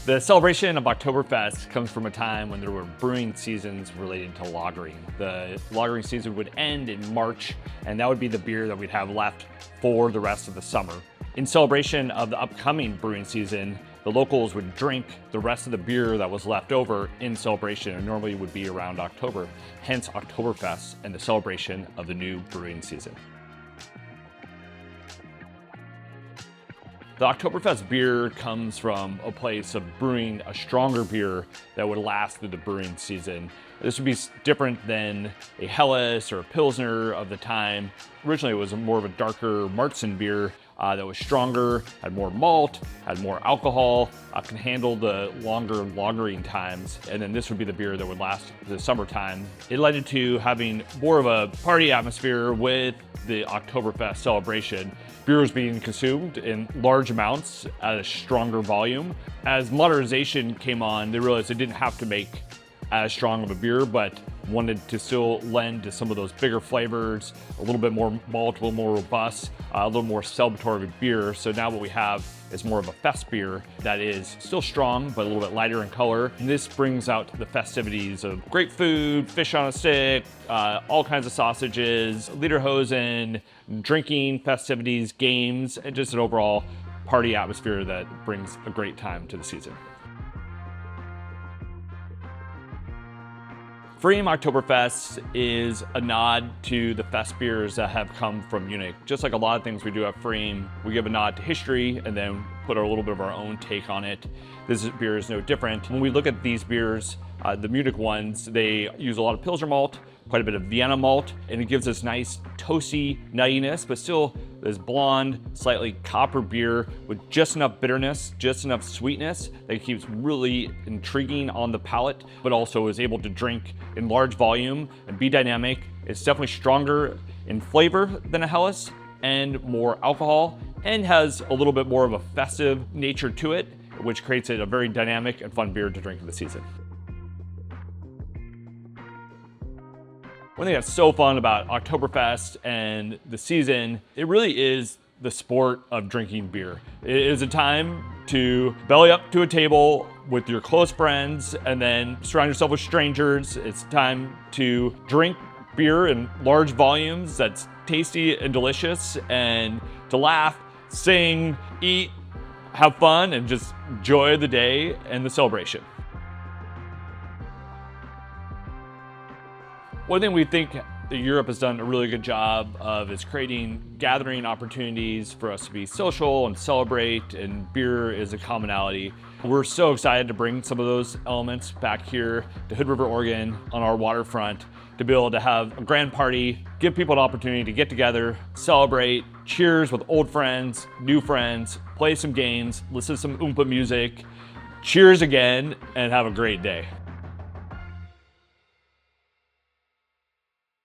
The celebration of Oktoberfest comes from a time when there were brewing seasons related to lagering. The lagering season would end in March, and that would be the beer that we'd have left for the rest of the summer. In celebration of the upcoming brewing season, the locals would drink the rest of the beer that was left over in celebration, and normally would be around October, hence Oktoberfest and the celebration of the new brewing season. The Oktoberfest beer comes from a place of brewing a stronger beer that would last through the brewing season. This would be different than a Helles or a Pilsner of the time. Originally, it was more of a darker Marzen beer that was stronger, had more malt, had more alcohol, can handle the longer lagering times. And then this would be the beer that would last the summertime. It led to having more of a party atmosphere with the Oktoberfest celebration. Beer was being consumed in large amounts at a stronger volume. As modernization came on, they realized they didn't have to make as strong of a beer, but wanted to still lend to some of those bigger flavors, a little bit more malt, a little more robust, a little more celebratory beer. So now what we have is more of a fest beer that is still strong, but a little bit lighter in color. And this brings out the festivities of great food, fish on a stick, all kinds of sausages, lederhosen, drinking, festivities, games, and just an overall party atmosphere that brings a great time to the season. pFriem Oktoberfest is a nod to the fest beers that have come from Munich. Just like a lot of things we do at pFriem, we give a nod to history and then put a little bit of our own take on it. This beer is no different. When we look at these beers, the Munich ones, they use a lot of Pilsner malt, quite a bit of Vienna malt, and it gives this nice toasty nuttiness, but still this blonde, slightly copper beer with just enough bitterness, just enough sweetness that keeps really intriguing on the palate, but also is able to drink in large volume and be dynamic. It's definitely stronger in flavor than a Helles and more alcohol, and has a little bit more of a festive nature to it, which creates it a very dynamic and fun beer to drink in the season. One thing that's so fun about Oktoberfest and the season, it really is the sport of drinking beer. It is a time to belly up to a table with your close friends and then surround yourself with strangers. It's time to drink beer in large volumes that's tasty and delicious, and to laugh, sing, eat, have fun, and just enjoy the day and the celebration. One thing we think that Europe has done a really good job of is creating gathering opportunities for us to be social and celebrate, and beer is a commonality. We're so excited to bring some of those elements back here to Hood River, Oregon on our waterfront, to be able to have a grand party, give people an opportunity to get together, celebrate, cheers with old friends, new friends, play some games, listen to some Oompa music, cheers again, and have a great day.